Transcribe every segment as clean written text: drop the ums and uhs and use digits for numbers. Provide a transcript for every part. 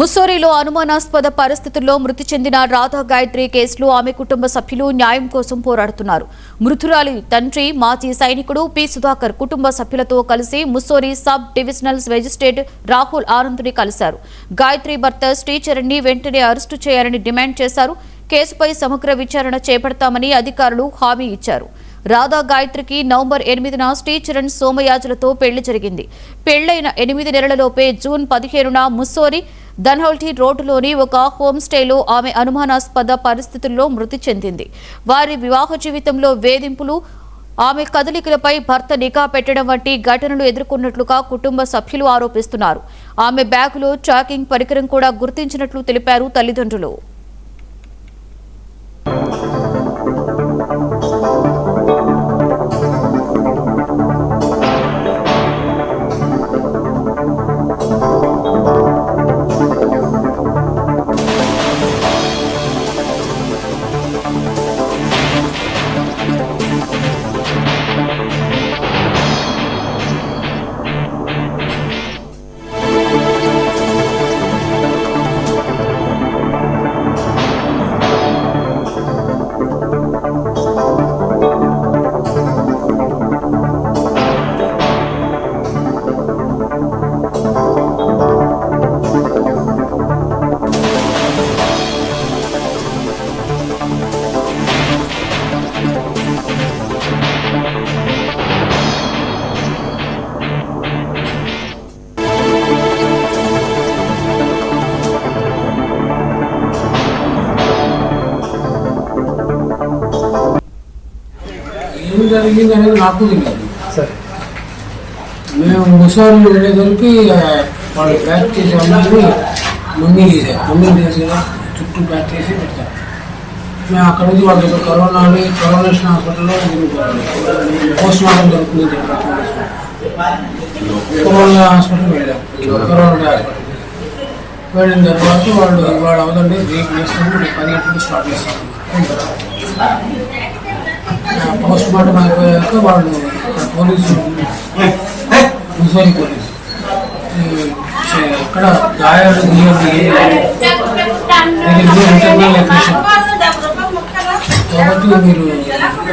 ముస్సోరిలో అనుమానాస్పద పరిస్థితుల్లో మృతి చెందిన రాధా గాయత్రి కేసులో ఆమె కుటుంబ సభ్యులు న్యాయం కోసం పోరాడుతున్నారు. మృతురాలి తండ్రి మాజీ సైనికుడు పి సుధాకర్ కుటుంబ సభ్యులతో కలిసి Mussoorie sub divisional magistrate Rahul ఆనంద్ని కలిశారు. గాయత్రి భర్త శ్రీచరణ్ ని వెంటనే అరెస్టు చేయాలని డిమాండ్ చేశారు. కేసుపై సమగ్ర విచారణ చేపడతామని అధికారులు హామీ ఇచ్చారు. రాధా గాయత్రికి నవంబర్ 8న శ్రీచరణ్ సోమయాజులతో పెళ్లి జరిగింది. పెళ్లైన 8 నెలలలోపే జూన్ 15న ముస్సోరి ధన్హౌల్టీ రోడ్డులోని ఒక హోమ్ స్టేలో ఆమె అనుమానాస్పద పరిస్థితుల్లో మృతి చెందింది. వారి వివాహ జీవితంలో వేధింపులు, ఆమె కదలికలపై భర్త నిఘా పెట్టడం వంటి ఘటనలు ఎదుర్కొన్నట్లుగా కుటుంబ సభ్యులు ఆరోపిస్తున్నారు. ఆమె బ్యాగులో ట్రాకింగ్ పరికరం కూడా గుర్తించినట్లు తెలిపారు తల్లిదండ్రులు. జరిగింది అనేది నాకు తెలియదు సార్. మేము ముసలి వెళ్ళేసరికి వాళ్ళు ప్యాక్ చేసి అమ్మాయిని ముందు తీసి కదా చుట్టూ ప్యాక్ చేసి పెడతారు. మేము అక్కడ నుంచి వాళ్ళ దగ్గర కరోనేషన్ హాస్పిటల్లో పోస్ట్ మార్టం జరుగుతుంది కరోనా హాస్పిటల్ వెళ్ళాం. కరోనా హాస్పిటల్ వెళ్ళిన తర్వాత వాళ్ళు అవదండి రేపు చేస్తాము, 10 గంటలకు స్టార్ట్ చేస్తాము. పోస్ట్ మార్టం అయిపోయాక వాళ్ళు పోలీసు ముసలి పోలీసు ఇక్కడ గాయాలు ఇంటర్నల్ లొకేషన్ కాబట్టి మీరు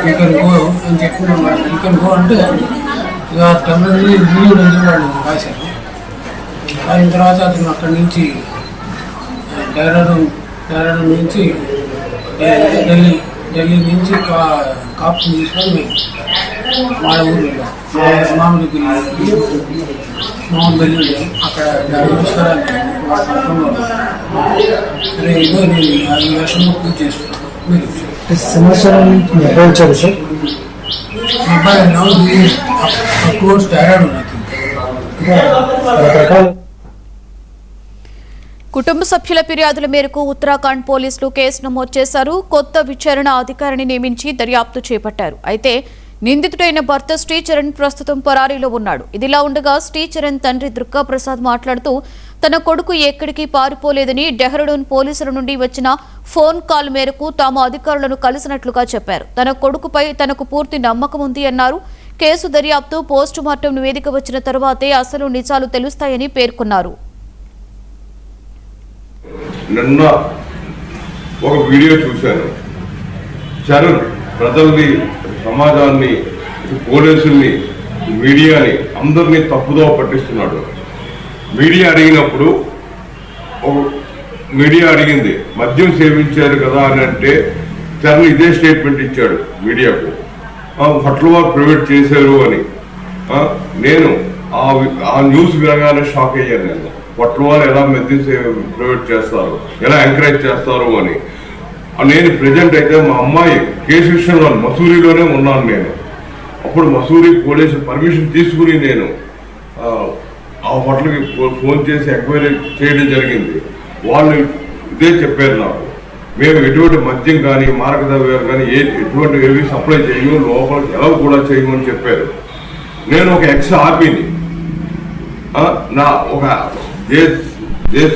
యూ కెన్ గో అని చెప్పిన యూ కెన్ గో అంటే ఇక టెంపరీ రిలీవ్ అని వాళ్ళు రాశారు. అయిన తర్వాత అతను అక్కడి నుంచి డైరెక్ట్ నుంచి ఢిల్లీ నుంచి కాపు తీసుకొని మేము మా ఊరు వెళ్ళాం. మామిడి వెళ్ళాం. అక్కడ నమస్కారాలు అరే ఇదో నేను ఈ వర్షంలో పూజ చేస్తున్నాను. మీరు సమాచారం వచ్చారు సార్. అబ్బాయి కోర్స్ టైరాయిడ్ ఉన్నది. కుటుంబ సభ్యుల ఫిర్యాదుల మేరకు ఉత్తరాఖండ్ పోలీసులు కేసు నమోదు చేశారు. కొత్త విచారణ అధికారిని నియమించి దర్యాప్తు చేపట్టారు. అయితే నిందితుడైన భర్త శ్రీచరణ్ ప్రస్తుతం పరారీలో ఉన్నాడు. ఇదిలా ఉండగా శ్రీచరణ్ తండ్రి దుర్గా ప్రసాద్ మాట్లాడుతూ తన కొడుకు ఎక్కడికి పారిపోలేదని డెహ్రాడూన్ పోలీసుల నుండి వచ్చిన ఫోన్ కాల్ మేరకు తాము అధికారులను కలిసినట్లుగా చెప్పారు. తన కొడుకుపై తనకు పూర్తి నమ్మకం ఉంది అన్నారు. కేసు దర్యాప్తు పోస్టు మార్టం నివేదిక వచ్చిన తర్వాతే అసలు నిజాలు తెలుస్తాయని పేర్కొన్నారు. నిన్న ఒక వీడియో చూశాను. చరణ్ ప్రజల్ని, సమాజాన్ని, పోలీసుల్ని, మీడియాని అందరినీ తప్పుదో పట్టిస్తున్నాడు. మీడియా అడిగింది మద్యం సేవించారు కదా అని అంటే చరణ్ ఇదే స్టేట్మెంట్ ఇచ్చాడు మీడియాకు, హోటల్ ప్రైవేట్ చేశారు అని. నేను ఆ న్యూస్ వినగానే షాక్ అయ్యాను. నేను హోటల్ వాళ్ళు ఎలా మద్యం ప్రైవేట్ చేస్తారు, ఎలా ఎంకరేజ్ చేస్తారు అని. నేను ప్రజెంట్ అయితే మా అమ్మాయి కేసు విషయంలో మసూరిలోనే ఉన్నాను. నేను అప్పుడు మసూరి పోలీసు పర్మిషన్ తీసుకుని నేను ఆ హోటల్కి ఫోన్ చేసి ఎంక్వైరీ చేయడం జరిగింది. వాళ్ళు ఇదే చెప్పారు నాకు, మేము ఎటువంటి మద్యం కానీ మారకద్రవ్యాలు కానీ ఎటువంటి ఏవి సప్లై చేయము, లోపలికి ఎలా కూడా చేయమని చెప్పారు. నేను ఒక ఎక్స్ ఆర్మీని, నా ఒక దేశ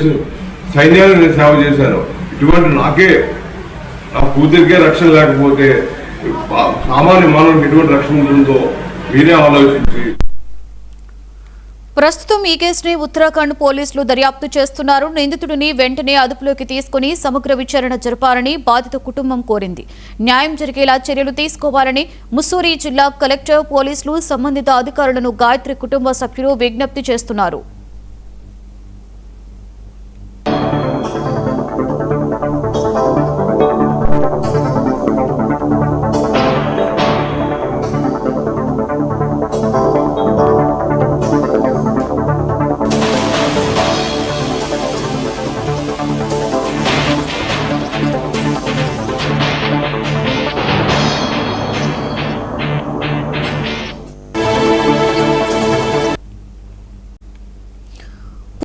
సైన్యాన్ని నేను సేవ చేశాను. ఇటువంటి నా కూతురికే రక్షణ లేకపోతే సామాన్య మానవునికి ఎటువంటి రక్షణ ఉంటుందో మీరే ఆలోచించి ప్రస్తుతం ఈ కేసుని ఉత్తరాఖండ్ పోలీసులు దర్యాప్తు చేస్తున్నారు. నిందితుడిని వెంటనే అదుపులోకి తీసుకుని సమగ్ర విచారణ జరపాలని బాధిత కుటుంబం కోరింది. న్యాయం జరిగేలా చర్యలు తీసుకోవాలని ముస్సూరీ జిల్లా కలెక్టర్, పోలీసులు, సంబంధిత అధికారులను గాయత్రి కుటుంబ సభ్యులు విజ్ఞప్తి చేస్తున్నారు.